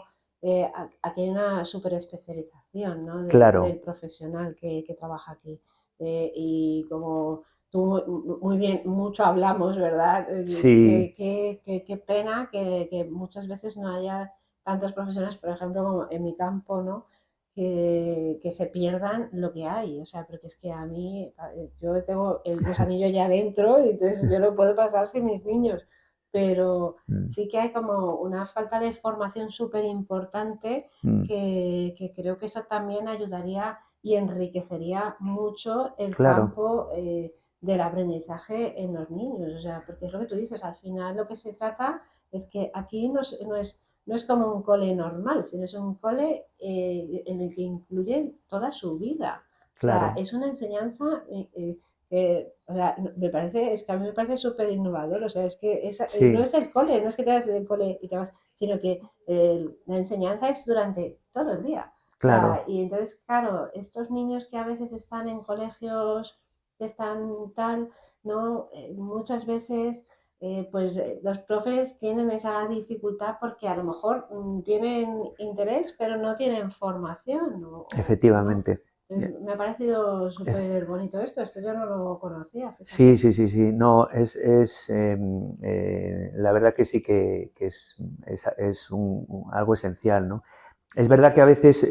aquí hay una super especialización, ¿no? Del profesional que trabaja aquí. Y como tú muy bien, mucho hablamos, ¿verdad? Sí. Qué pena que muchas veces no haya tantos profesionales, por ejemplo, como en mi campo, ¿no? Que se pierdan lo que hay, o sea, porque es que a mí, yo tengo el gusanillo ya dentro y entonces yo no puedo pasar sin mis niños, pero sí que hay como una falta de formación súper importante que creo que eso también ayudaría y enriquecería mucho el campo del aprendizaje en los niños, o sea, porque es lo que tú dices, al final lo que se trata es que aquí no es como un cole normal, sino es un cole en el que incluye toda su vida. O sea, es una enseñanza o sea, me parece, es que a mí me parece súper innovador. O sea, es que no es el cole, no es que te vas del cole y te vas, sino que la enseñanza es durante todo el día. O sea, y entonces, claro, estos niños que a veces están en colegios que están tal, ¿no? Muchas veces pues los profes tienen esa dificultad porque a lo mejor tienen interés, pero no tienen formación, ¿no? Efectivamente. Entonces, me ha parecido súper bonito esto yo no lo conocía. Sí, sí, sí, sí, no, la verdad que sí que es algo esencial, ¿no? Es verdad que a veces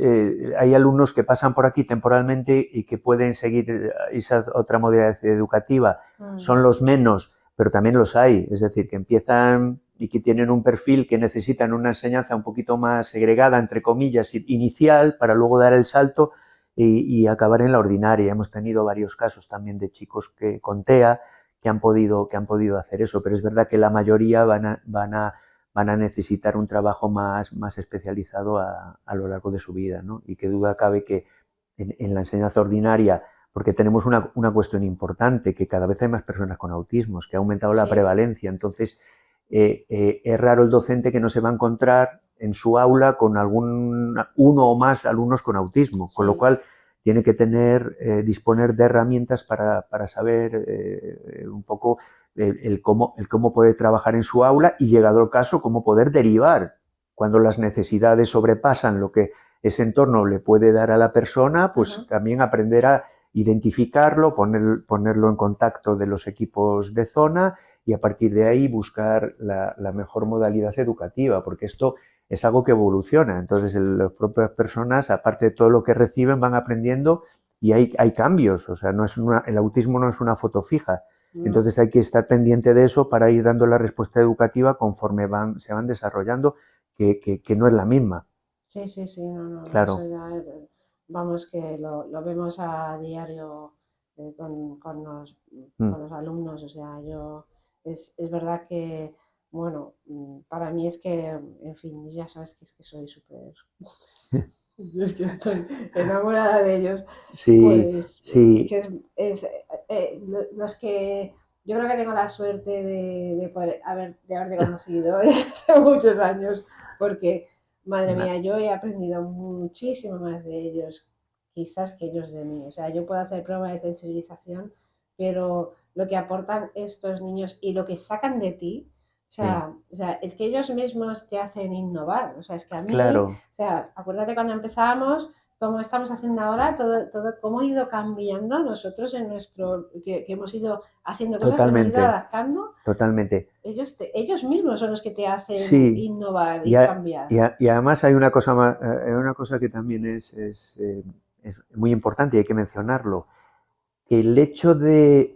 hay alumnos que pasan por aquí temporalmente y que pueden seguir esa otra modalidad educativa. Son los menos, pero también los hay. Es decir, que empiezan y que tienen un perfil que necesitan una enseñanza un poquito más segregada, entre comillas, inicial, para luego dar el salto y acabar en la ordinaria. Hemos tenido varios casos también de chicos con TEA que han podido hacer eso, pero es verdad que la mayoría van a necesitar un trabajo más especializado a lo largo de su vida, ¿no? Y qué duda cabe que en la enseñanza ordinaria, porque tenemos una cuestión importante, que cada vez hay más personas con autismos, que ha aumentado la prevalencia, entonces es raro el docente que no se va a encontrar en su aula con uno o más alumnos con autismo, con lo cual tiene que disponer de herramientas para saber un poco el cómo poder trabajar en su aula y, llegado el caso, cómo poder derivar. Cuando las necesidades sobrepasan lo que ese entorno le puede dar a la persona, pues también aprender a identificarlo, ponerlo en contacto de los equipos de zona y, a partir de ahí, buscar la mejor modalidad educativa, porque esto es algo que evoluciona. Entonces, las propias personas, aparte de todo lo que reciben, van aprendiendo y hay cambios. O sea, el autismo no es una foto fija. Entonces hay que estar pendiente de eso para ir dando la respuesta educativa conforme se van desarrollando, que no es la misma. Sí, sí, sí, no, Claro. eso ya, vamos, que lo vemos a diario con los alumnos. O sea, es verdad que, bueno, para mí es que, en fin, ya sabes que es que soy súper, yo es que estoy enamorada de ellos. Sí, Pues es sí. que los que yo creo que tengo la suerte de poder de haberte conocido hace muchos años, porque madre mía, yo he aprendido muchísimo más de ellos, quizás que ellos de mí. O sea, yo puedo hacer pruebas de sensibilización, pero lo que aportan estos niños y lo que sacan de ti, o sea, es que ellos mismos te hacen innovar. O sea, es que a mí, Claro. o sea, acuérdate cuando empezábamos, cómo estamos haciendo ahora, todo cómo ha ido cambiando nosotros en que hemos ido haciendo cosas, hemos ido Totalmente, adaptando. totalmente. Ellos mismos son los que te hacen Sí, innovar y cambiar. y además hay una cosa una cosa que también es muy importante y hay que mencionarlo, que el hecho de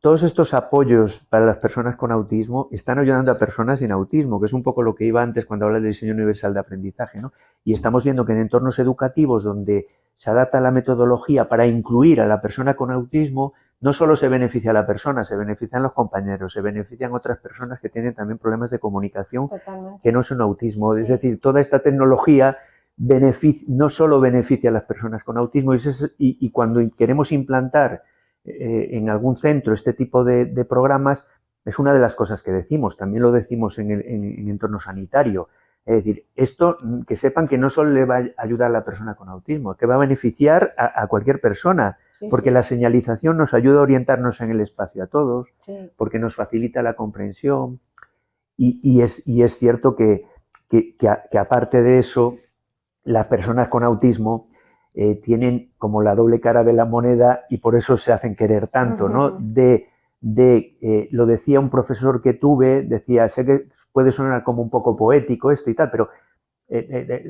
todos estos apoyos para las personas con autismo están ayudando a personas sin autismo, que es un poco lo que iba antes cuando hablaba del diseño universal de aprendizaje, ¿no? Y estamos viendo que en entornos educativos donde se adapta la metodología para incluir a la persona con autismo, no solo se beneficia a la persona, se benefician los compañeros, se benefician otras personas que tienen también problemas de comunicación Totalmente. que no son autismo. Sí. Es decir, toda esta tecnología no solo beneficia a las personas con autismo, y cuando queremos implantar en algún centro este tipo de programas, es una de las cosas que decimos, también lo decimos en entorno sanitario. Es decir, esto que sepan que no solo le va a ayudar a la persona con autismo, que va a beneficiar a cualquier persona, porque la señalización nos ayuda a orientarnos en el espacio a todos, porque nos facilita la comprensión, y es cierto que aparte de eso, las personas con autismo tienen como la doble cara de la moneda y por eso se hacen querer tanto, ¿no? Lo decía un profesor que tuve, decía, sé que puede sonar como un poco poético esto y tal, pero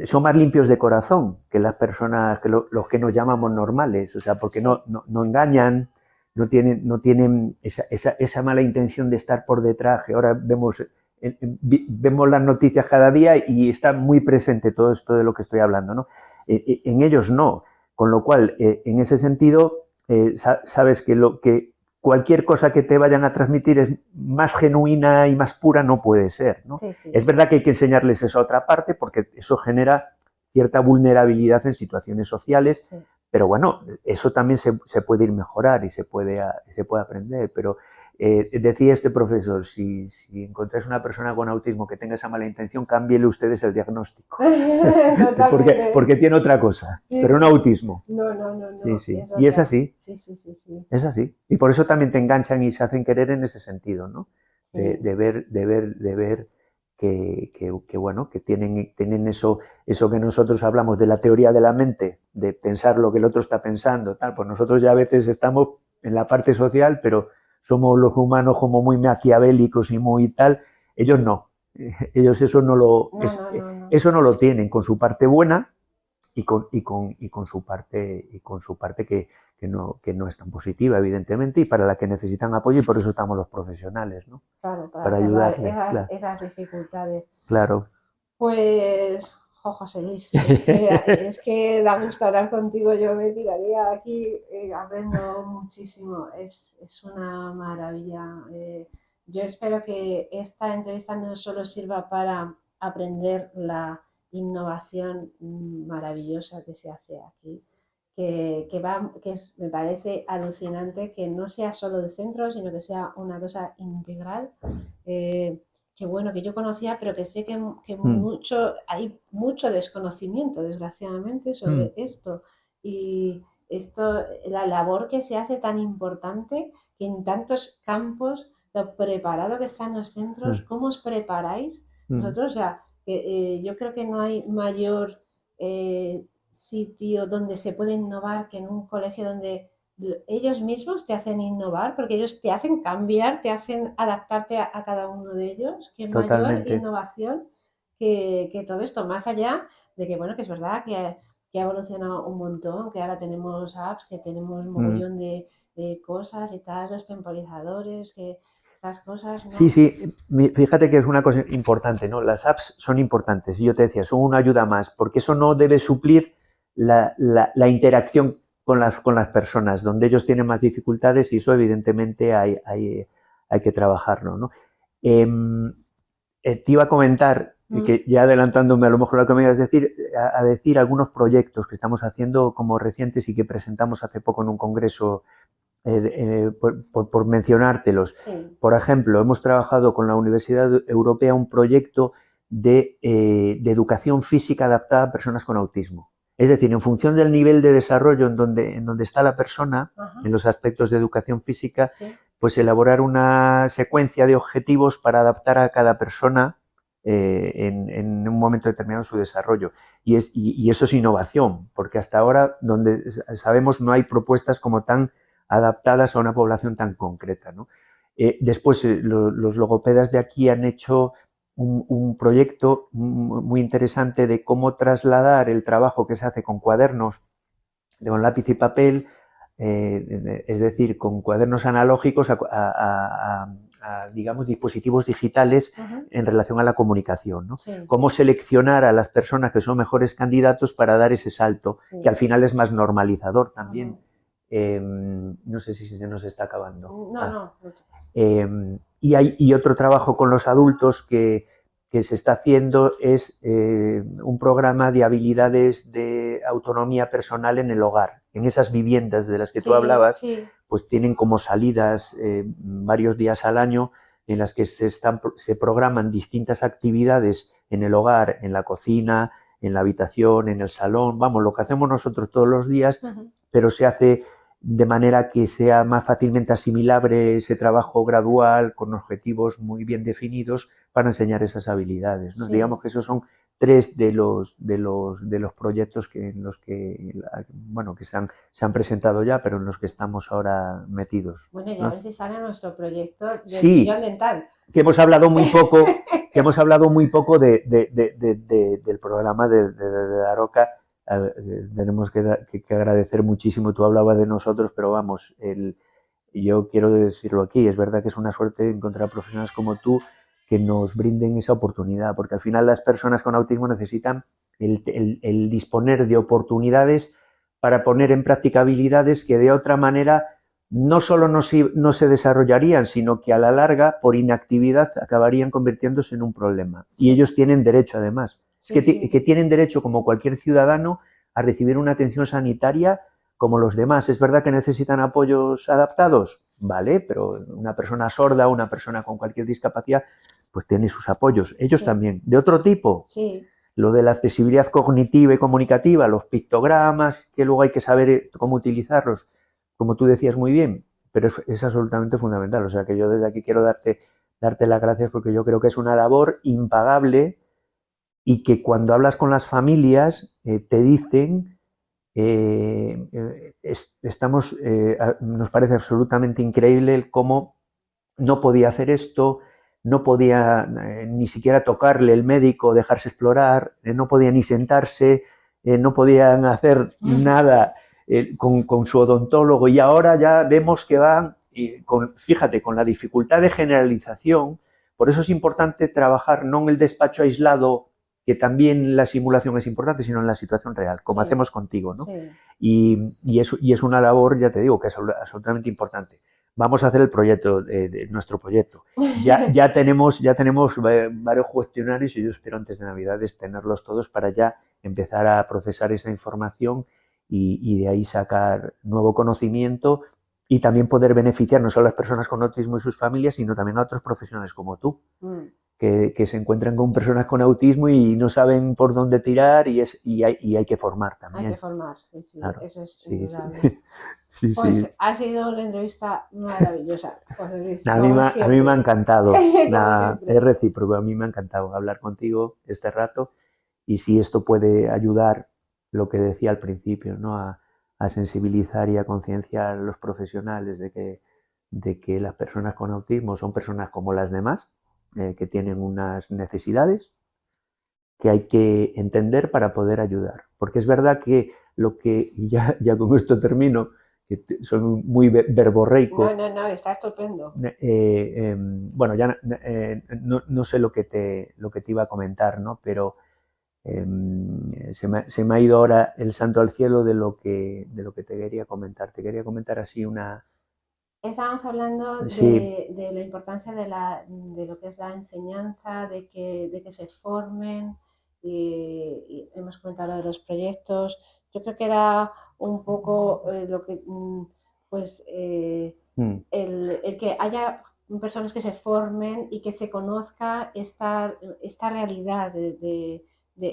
son más limpios de corazón que las personas, que los que nos llamamos normales, o sea, porque no engañan, no tienen esa mala intención de estar por detrás, que ahora vemos las noticias cada día y está muy presente todo esto de lo que estoy hablando, ¿no? En ellos no, con lo cual, en ese sentido, sabes que cualquier cosa que te vayan a transmitir es más genuina y más pura no puede ser, ¿no? Es verdad que hay que enseñarles esa otra parte porque eso genera cierta vulnerabilidad en situaciones sociales, pero bueno, eso también se puede ir mejorar y se puede aprender, pero decía este profesor, si encontráis una persona con autismo que tenga esa mala intención, cámbiele ustedes el diagnóstico. porque tiene otra cosa, pero no autismo. No. Sí. Y es así. Sí. Es así. Y por eso también te enganchan y se hacen querer en ese sentido, ¿no? De ver que bueno, que tienen eso que nosotros hablamos de la teoría de la mente, de pensar lo que el otro está pensando, tal. Pues nosotros ya a veces estamos en la parte social, pero somos los humanos como muy maquiavélicos y muy tal. Ellos no. Ellos eso no lo tienen, con su parte buena y con su parte que no es tan positiva, evidentemente, y para la que necesitan apoyo, y por eso estamos los profesionales, ¿no? Claro, para ayudarles. ayudarles. Esas dificultades. Claro. Pues, José Luis, es que da gusto hablar contigo. Yo me tiraría aquí, aprendo muchísimo. Es una maravilla. Yo espero que esta entrevista no solo sirva para aprender la innovación maravillosa que se hace aquí, me parece alucinante que no sea solo de centro, sino que sea una cosa integral. Que bueno, que yo conocía, pero que sé que hay mucho desconocimiento, desgraciadamente, sobre esto. Y la labor que se hace tan importante, que en tantos campos, lo preparado que están los centros, ¿cómo os preparáis? Nosotros, o sea, yo creo que no hay mayor sitio donde se puede innovar que en un colegio donde ellos mismos te hacen innovar, porque ellos te hacen cambiar, te hacen adaptarte a cada uno de ellos. Qué mayor innovación que todo esto, más allá de que, bueno, que es verdad que ha evolucionado un montón, que ahora tenemos apps, que tenemos un mogollón de cosas y tal, los temporizadores, que estas cosas, ¿no? Sí, fíjate que es una cosa importante, ¿no? Las apps son importantes, y yo te decía, son una ayuda más, porque eso no debe suplir la interacción con las personas, donde ellos tienen más dificultades, y eso evidentemente hay que trabajarlo, ¿no? Te iba a comentar, que ya adelantándome a lo mejor lo que me ibas a decir algunos proyectos que estamos haciendo como recientes y que presentamos hace poco en un congreso, por mencionártelos. Por ejemplo, hemos trabajado con la Universidad Europea un proyecto de educación física adaptada a personas con autismo. Es decir, en función del nivel de desarrollo en donde está la persona, en los aspectos de educación física, pues elaborar una secuencia de objetivos para adaptar a cada persona en un momento determinado en su desarrollo. Y eso es innovación, porque hasta ahora, donde sabemos, no hay propuestas como tan adaptadas a una población tan concreta, ¿no? Después, los logopedas de aquí han hecho un proyecto muy interesante de cómo trasladar el trabajo que se hace con cuadernos, con lápiz y papel, es decir, con cuadernos analógicos digamos, dispositivos digitales en relación a la comunicación, ¿no? Sí. Cómo seleccionar a las personas que son mejores candidatos para dar ese salto, Sí. que al final es más normalizador también. No sé si se nos está acabando. No. Y otro trabajo con los adultos que se está haciendo es un programa de habilidades de autonomía personal en el hogar. En esas viviendas de las que tú hablabas, pues tienen como salidas varios días al año en las que se programan distintas actividades en el hogar, en la cocina, en la habitación, en el salón, vamos, lo que hacemos nosotros todos los días, pero se hace de manera que sea más fácilmente asimilable ese trabajo gradual con objetivos muy bien definidos para enseñar esas habilidades, ¿no? Sí. Digamos que esos son 3 de los proyectos en los que, bueno, que se han presentado ya, pero en los que estamos ahora metidos. Bueno, y a ver si sale nuestro proyecto del sí, sillón dental. Que hemos hablado muy poco del programa de Daroca. Tenemos que agradecer muchísimo. Tú hablabas de nosotros, pero vamos, yo quiero decirlo aquí, es verdad que es una suerte encontrar profesionales como tú que nos brinden esa oportunidad, porque al final las personas con autismo necesitan el disponer de oportunidades para poner en práctica habilidades que de otra manera no solo no se desarrollarían, sino que a la larga, por inactividad, acabarían convirtiéndose en un problema. Y ellos tienen derecho, además. Es que tienen derecho, como cualquier ciudadano, a recibir una atención sanitaria como los demás. ¿Es verdad que necesitan apoyos adaptados? Vale, pero una persona sorda, una persona con cualquier discapacidad, pues tiene sus apoyos. Ellos también. ¿De otro tipo? Lo de la accesibilidad cognitiva y comunicativa, los pictogramas, que luego hay que saber cómo utilizarlos, como tú decías muy bien, pero es absolutamente fundamental. O sea que yo desde aquí quiero darte las gracias porque yo creo que es una labor impagable y que cuando hablas con las familias te dicen nos parece absolutamente increíble el cómo no podía hacer esto, no podía ni siquiera tocarle el médico, dejarse explorar, no podía ni sentarse, no podían hacer nada con su odontólogo y ahora ya vemos que van, fíjate, con la dificultad de generalización, por eso es importante trabajar no en el despacho aislado, que también la simulación es importante, sino en la situación real, como hacemos contigo, ¿no? Y es una labor, ya te digo, que es absolutamente importante. Vamos a hacer el proyecto, nuestro proyecto. Ya tenemos varios cuestionarios y yo espero antes de Navidades tenerlos todos para ya empezar a procesar esa información y de ahí sacar nuevo conocimiento y también poder beneficiar no solo a las personas con autismo y sus familias, sino también a otros profesionales como tú. Que se encuentran con personas con autismo y no saben por dónde tirar y hay que formar también. Hay que formar, sí, claro, eso es indudable. Sí. Pues ha sido una entrevista maravillosa, José Luis. A mí me ha encantado. Es recíproco, a mí me ha encantado hablar contigo este rato y si esto puede ayudar, lo que decía al principio, ¿no? a sensibilizar y a concienciar a los profesionales de que las personas con autismo son personas como las demás, que tienen unas necesidades que hay que entender para poder ayudar. Porque es verdad que ya con esto termino, que soy muy verborreico. No, está estupendo. Bueno, ya no sé lo que te iba a comentar, ¿no? Pero se me ha ido ahora el santo al cielo de lo que te quería comentar. Te quería comentar así una... Estábamos hablando de la importancia de lo que es la enseñanza, de que se formen, y hemos comentado de los proyectos. Yo creo que era un poco lo que, pues, el que haya personas que se formen y que se conozca esta realidad de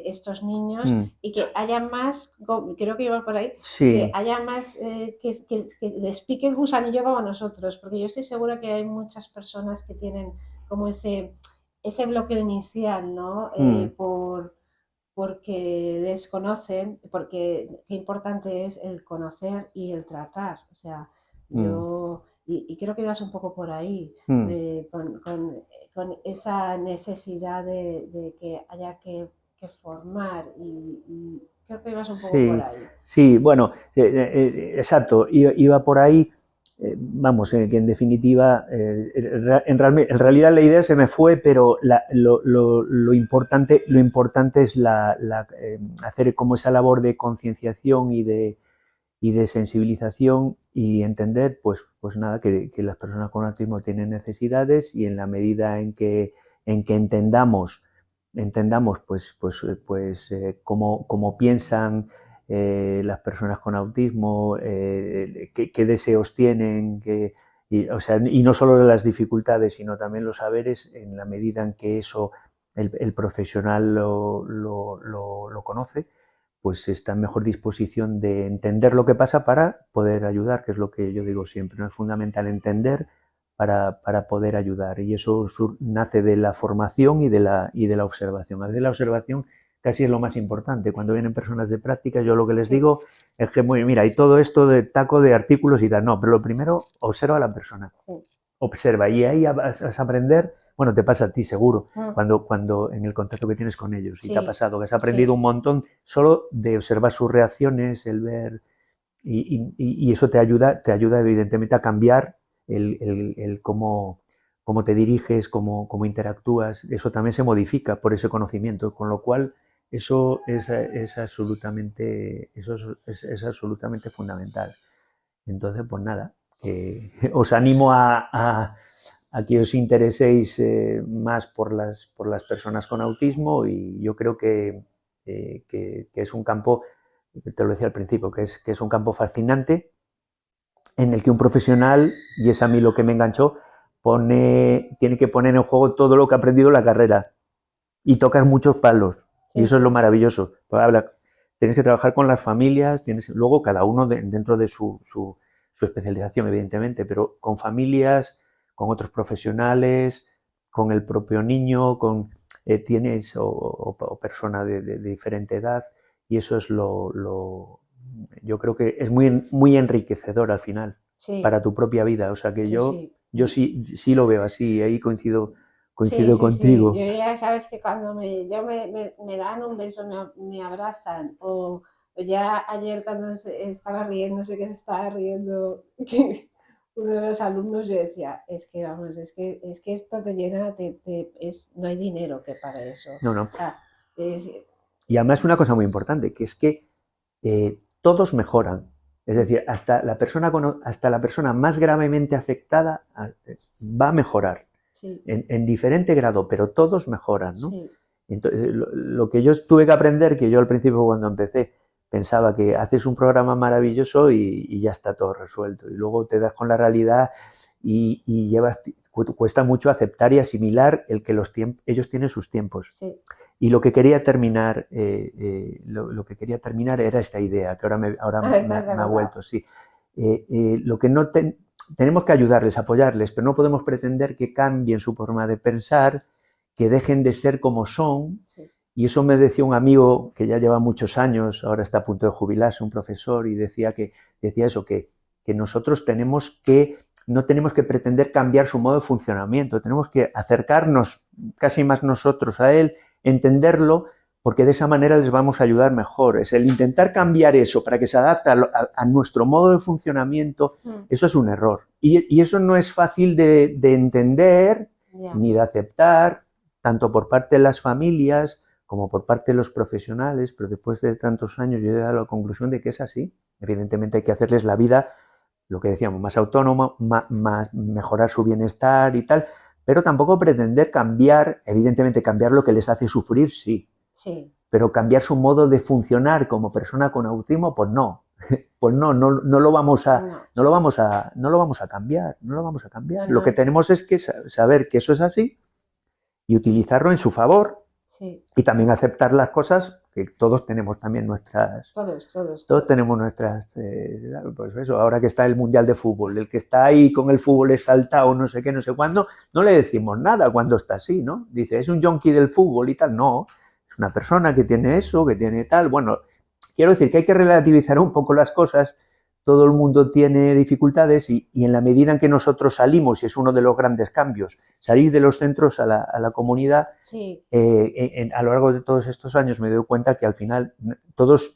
estos niños y que haya más, creo que iba por ahí, que haya más, que les pique el gusanillo como a nosotros, porque yo estoy segura que hay muchas personas que tienen como ese bloqueo inicial, ¿no? Porque desconocen, porque qué importante es el conocer y el tratar. O sea, yo, y creo que ibas un poco por ahí, con esa necesidad de que haya que que formar y creo que ibas un poco por Sí, ahí. sí, bueno, exacto, iba por ahí, vamos, que en definitiva, en realidad la idea se me fue, pero lo importante es hacer como esa labor de concienciación y de sensibilización y entender, pues nada, que las personas con autismo tienen necesidades y en la medida en que entendamos cómo piensan las personas con autismo, qué deseos tienen, o sea, y no solo las dificultades, sino también los saberes, en la medida en que eso el profesional lo conoce, pues está en mejor disposición de entender lo que pasa para poder ayudar, que es lo que yo digo siempre, ¿no? Es fundamental entender para poder ayudar y eso nace de la formación y de la observación. A veces la observación casi es lo más importante. Cuando vienen personas de práctica, yo lo que les digo es que, mira, hay todo esto de taco de artículos y tal, no, pero lo primero, observa a la persona. Observa y ahí vas a aprender, bueno, te pasa a ti seguro, cuando en el contacto que tienes con ellos, y te ha pasado que has aprendido un montón solo de observar sus reacciones, el ver, y eso te ayuda evidentemente a cambiar el cómo te diriges, cómo interactúas, eso también se modifica por ese conocimiento, con lo cual eso es absolutamente, es absolutamente fundamental. Entonces, pues nada, os animo a que os intereséis más por las personas con autismo y yo creo que es un campo, te lo decía al principio, que es un campo fascinante en el que un profesional, y es a mí lo que me enganchó, tiene que poner en juego todo lo que ha aprendido en la carrera y tocas muchos palos. Y eso es lo maravilloso. Pues tienes que trabajar con las familias, luego cada uno dentro de su especialización, evidentemente, pero con familias, con otros profesionales, con el propio niño, tienes o persona de diferente edad, y eso es yo creo que es muy enriquecedor al final para tu propia vida. O sea que yo sí lo veo así, ahí coincido Sí. contigo. Yo ya sabes que cuando me dan un beso, me abrazan, o ya ayer cuando estaba riendo, sé que se estaba riendo, que uno de los alumnos yo decía, es que vamos, es que esto te llena, no hay dinero que para eso. No, no. O sea, es, Y además una cosa muy importante, que es que todos mejoran. Es decir, hasta la persona más gravemente afectada va a mejorar en diferente grado, pero todos mejoran, ¿no? Entonces, lo que yo tuve que aprender, que yo al principio cuando empecé pensaba que haces un programa maravilloso y ya está todo resuelto. Y luego te das con la realidad y cuesta mucho aceptar y asimilar el que ellos tienen sus tiempos. Y lo que quería terminar, lo que quería terminar era esta idea, que ahora me ha vuelto, sí. Lo que no tenemos que ayudarles, apoyarles, pero no podemos pretender que cambien su forma de pensar, que dejen de ser como son. Y eso me decía un amigo que ya lleva muchos años, ahora está a punto de jubilarse, un profesor, y decía eso, que nosotros no tenemos que pretender cambiar su modo de funcionamiento, tenemos que acercarnos casi más nosotros a él, entenderlo, porque de esa manera les vamos a ayudar mejor. Es el intentar cambiar eso para que se adapte a nuestro modo de funcionamiento, eso es un error. Y eso no es fácil de entender ni de aceptar, tanto por parte de las familias como por parte de los profesionales, pero después de tantos años yo he llegado a la conclusión de que es así. Evidentemente hay que hacerles la vida, lo que decíamos, más autónoma, mejorar su bienestar y tal, pero tampoco pretender cambiar, evidentemente cambiar lo que les hace sufrir, sí. Pero cambiar su modo de funcionar como persona con autismo, pues no. Pues no lo vamos a cambiar, no lo vamos a cambiar. Lo que tenemos es que saber que eso es así y utilizarlo en su favor. Y también aceptar las cosas, que todos tenemos también nuestras... Todos tenemos nuestras... pues eso, ahora que está el Mundial de Fútbol, el que está ahí con el fútbol exaltado, no sé qué, no sé cuándo, no le decimos nada cuando está así, ¿no? Dice, es un yonki del fútbol y tal. No, es una persona que tiene eso, que tiene tal. Bueno, quiero decir que hay que relativizar un poco las cosas, todo el mundo tiene dificultades y en la medida en que nosotros salimos, y es uno de los grandes cambios, salir de los centros a la comunidad, Sí, a lo largo de todos estos años me doy cuenta que al final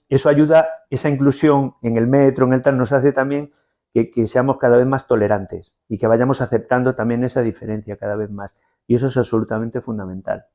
eso ayuda, esa inclusión en el metro, en el tal, nos hace también que seamos cada vez más tolerantes y que vayamos aceptando también esa diferencia cada vez más. Y eso es absolutamente fundamental.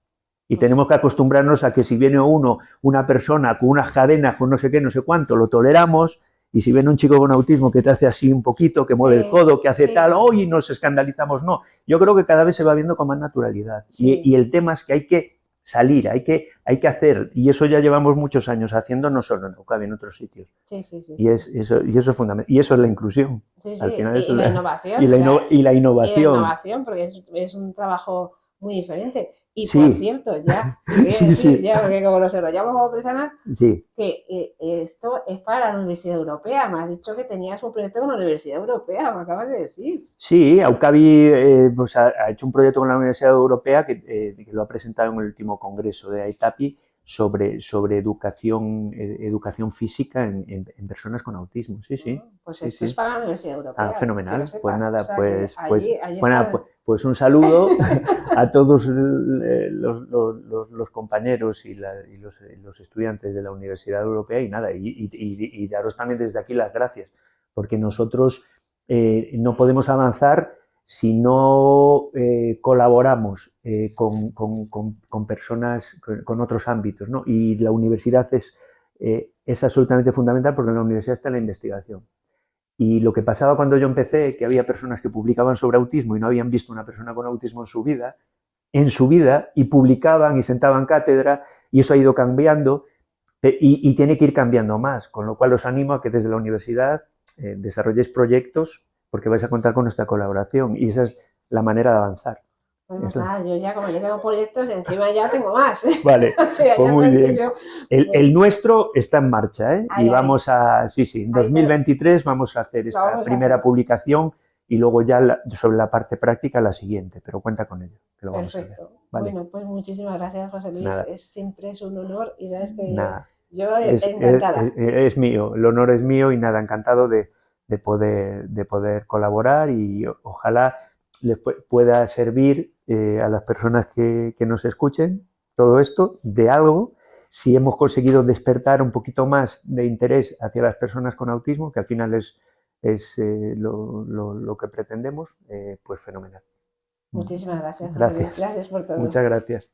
Y pues tenemos que acostumbrarnos a que si viene una persona con unas cadenas, con no sé qué, no sé cuánto, lo toleramos. Y si viene un chico con autismo que te hace así un poquito, que mueve el sí, codo, que hace tal, sí, hoy nos escandalizamos, no. Yo creo que cada vez se va viendo con más naturalidad. Y sí, el tema es que hay que salir, hay que hacer, y eso ya llevamos muchos años haciendo, no solo en Euskadi, en otros sitios. sí, sí, sí, Y, sí. eso es fundamental. Y eso es la inclusión. Sí, Al sí, final es y la y innovación, la, y la y la innovación. innovación, porque es un trabajo muy diferente. Y por Sí, cierto, ya, te voy a sí, decir, sí, ya, porque como nos enrollamos como personas, sí. que esto es para la Universidad Europea. Me has dicho que tenías un proyecto con la Universidad Europea, me acabas de decir. Sí, Aucavi pues ha hecho un proyecto con la Universidad Europea que lo ha presentado en el último congreso de AITAPI sobre educación física en personas con autismo. Sí, sí, Pues sí, esto es sí. para la Universidad Ah, Europea, que lo fenomenal. Pues sepas. O nada, sea, que allí bueno, pues, está. pues un saludo a todos los compañeros y los estudiantes de la Universidad Europea y nada, y daros también desde aquí las gracias, porque nosotros no podemos avanzar si no colaboramos con personas, con otros ámbitos, ¿no? Y la universidad es absolutamente fundamental porque en la universidad está la investigación. Y lo que pasaba cuando yo empecé, que había personas que publicaban sobre autismo y no habían visto una persona con autismo en su vida, y publicaban y sentaban cátedra, y eso ha ido cambiando y tiene que ir cambiando más, con lo cual os animo a que desde la universidad desarrolléis proyectos porque vais a contar con nuestra colaboración y esa es la manera de avanzar. Bueno, Es la... claro, yo ya como yo tengo proyectos, encima ya tengo más. Vale, O sea, pues ya muy sabes que bien. yo. El Bueno, nuestro está en marcha, ¿eh? Y ahí, ahí, vamos sí, sí, en ahí te, 2023 vamos a hacer lo esta vamos a primera hacer. publicación y luego ya sobre la parte práctica la siguiente, pero cuenta con ello, que lo vamos a ver. Perfecto. Vale, Bueno, pues muchísimas gracias, José Luis. nada, Siempre es un honor y sabes que nada. yo Es, es, encantada. es mío, el honor es mío y nada, encantado de poder colaborar y ojalá les pueda servir a las personas que nos escuchen todo esto de algo. Si hemos conseguido despertar un poquito más de interés hacia las personas con autismo, que al final es lo que pretendemos, pues fenomenal. Muchísimas gracias, José Luis. Gracias, Gracias por todo. muchas gracias.